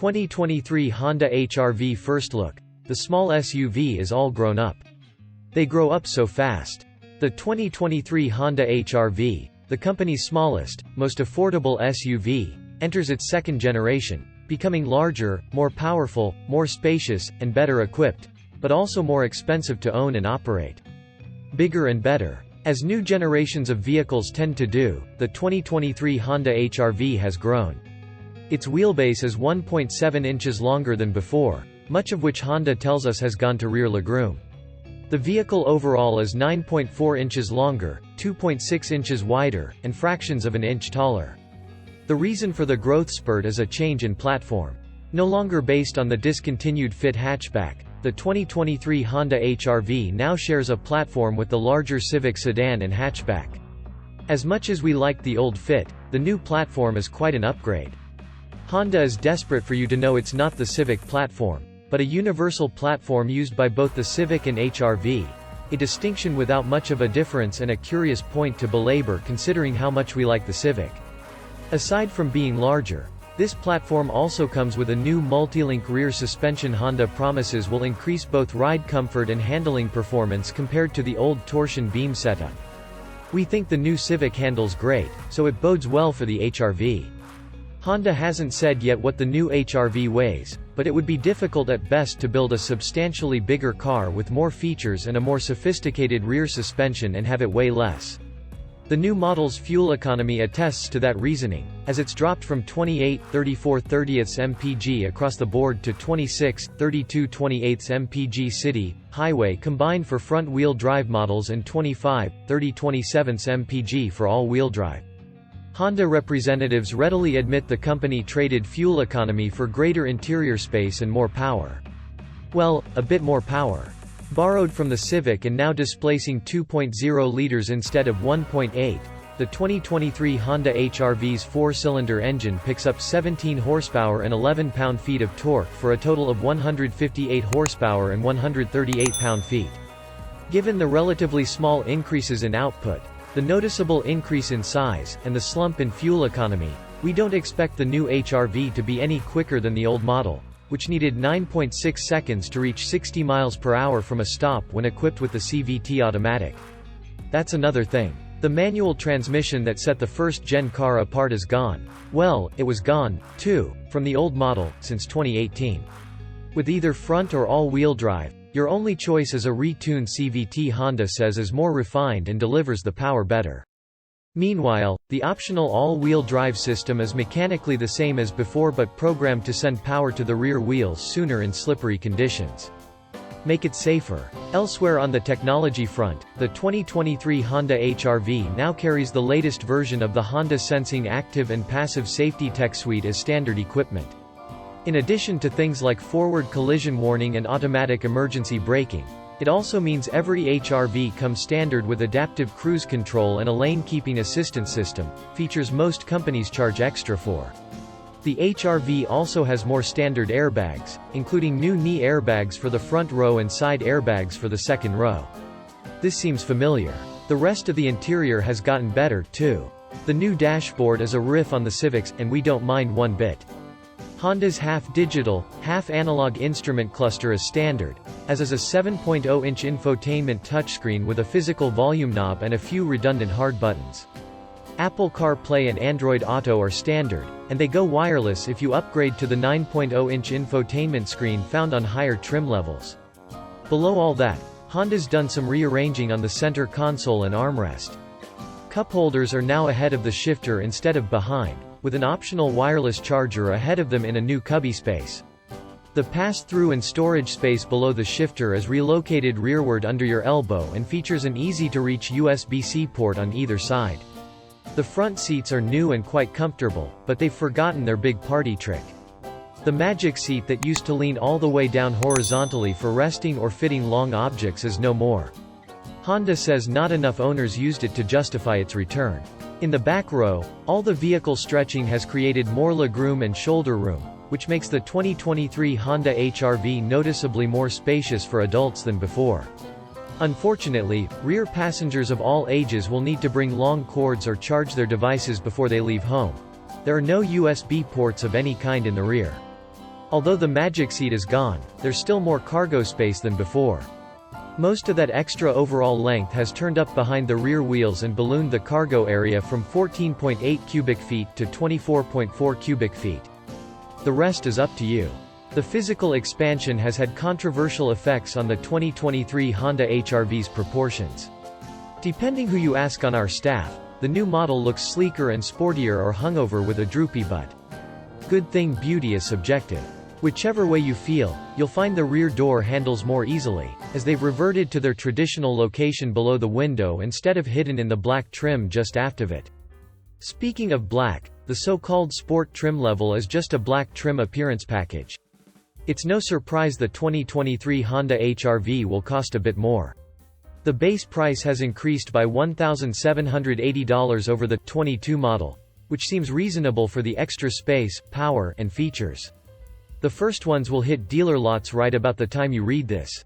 2023 Honda HR-V first look. The small SUV is all grown up. They grow up so fast. The 2023 Honda HR-V, the company's smallest, most affordable SUV, enters its second generation, becoming larger, more powerful, more spacious, and better equipped, but also more expensive to own and operate. Bigger and better. As new generations of vehicles tend to do, the 2023 Honda HR-V has grown. Its wheelbase is 1.7 inches longer than before, much of which Honda tells us has gone to rear legroom. The vehicle overall is 9.4 inches longer, 2.6 inches wider, and fractions of an inch taller. The reason for the growth spurt is a change in platform. No longer based on the discontinued fit hatchback, the 2023 Honda HR-V now shares a platform with the larger Civic sedan and hatchback. As much as we liked the old fit, the new platform is quite an upgrade. Honda is desperate for you to know it's not the Civic platform, but a universal platform used by both the Civic and HR-V, a distinction without much of a difference and a curious point to belabor considering how much we like the Civic. Aside from being larger, this platform also comes with a new multi-link rear suspension Honda promises will increase both ride comfort and handling performance compared to the old torsion beam setup. We think the new Civic handles great, so it bodes well for the HR-V. Honda hasn't said yet what the new HR-V weighs, but it would be difficult at best to build a substantially bigger car with more features and a more sophisticated rear suspension and have it weigh less. The new model's fuel economy attests to that reasoning, as it's dropped from 28.34 mpg across the board to 26.32 mpg city, highway combined for front-wheel drive models and 25.30 mpg for all-wheel drive. Honda representatives readily admit the company traded fuel economy for greater interior space and more power. Well, a bit more power. Borrowed from the Civic and now displacing 2.0 liters instead of 1.8, the 2023 Honda HR-V's four-cylinder engine picks up 17 horsepower and 11 pound-feet of torque for a total of 158 horsepower and 138 pound-feet. Given the relatively small increases in output, the noticeable increase in size, and the slump in fuel economy, we don't expect the new HR-V to be any quicker than the old model, which needed 9.6 seconds to reach 60 miles per hour from a stop when equipped with the CVT automatic. That's another thing. The manual transmission that set the first-gen car apart is gone. Well, it was gone, too, from the old model, since 2018. With either front or all-wheel drive, your only choice is a retuned CVT. Honda says is more refined and delivers the power better. Meanwhile, the optional all-wheel drive system is mechanically the same as before but programmed to send power to the rear wheels sooner in slippery conditions. Make it safer. Elsewhere on the technology front, the 2023 Honda HR-V now carries the latest version of the Honda Sensing Active and Passive Safety Tech Suite as standard equipment. In addition to things like forward collision warning and automatic emergency braking, it also means every HR-V comes standard with adaptive cruise control and a lane-keeping assistance system, features most companies charge extra for. The HR-V also has more standard airbags, including new knee airbags for the front row and side airbags for the second row. This seems familiar. The rest of the interior has gotten better, too. The new dashboard is a riff on the Civics, and we don't mind one bit. Honda's half-digital, half-analog instrument cluster is standard, as is a 7.0-inch infotainment touchscreen with a physical volume knob and a few redundant hard buttons. Apple CarPlay and Android Auto are standard, and they go wireless if you upgrade to the 9.0-inch infotainment screen found on higher trim levels. Below all that, Honda's done some rearranging on the center console and armrest. Cup holders are now ahead of the shifter instead of behind, with an optional wireless charger ahead of them in a new cubby space. The pass-through and storage space below the shifter is relocated rearward under your elbow and features an easy-to-reach USB-C port on either side. The front seats are new and quite comfortable, but they've forgotten their big party trick. The magic seat that used to lean all the way down horizontally for resting or fitting long objects is no more. Honda says not enough owners used it to justify its return. In the back row, all the vehicle stretching has created more legroom and shoulder room, which makes the 2023 Honda HR-V noticeably more spacious for adults than before. Unfortunately, rear passengers of all ages will need to bring long cords or charge their devices before they leave home. There are no USB ports of any kind in the rear. Although the magic seat is gone, there's still more cargo space than before. Most of that extra overall length has turned up behind the rear wheels and ballooned the cargo area from 14.8 cubic feet to 24.4 cubic feet. The rest is up to you. The physical expansion has had controversial effects on the 2023 Honda HR-V's proportions. Depending who you ask on our staff, the new model looks sleeker and sportier or hungover with a droopy butt. Good thing beauty is subjective. Whichever way you feel, you'll find the rear door handles more easily, as they've reverted to their traditional location below the window instead of hidden in the black trim just aft of it. Speaking of black, the so-called sport trim level is just a black trim appearance package. It's no surprise the 2023 Honda HR-V will cost a bit more. The base price has increased by $1,780 over the 22 model, which seems reasonable for the extra space, power, and features. The first ones will hit dealer lots right about the time you read this.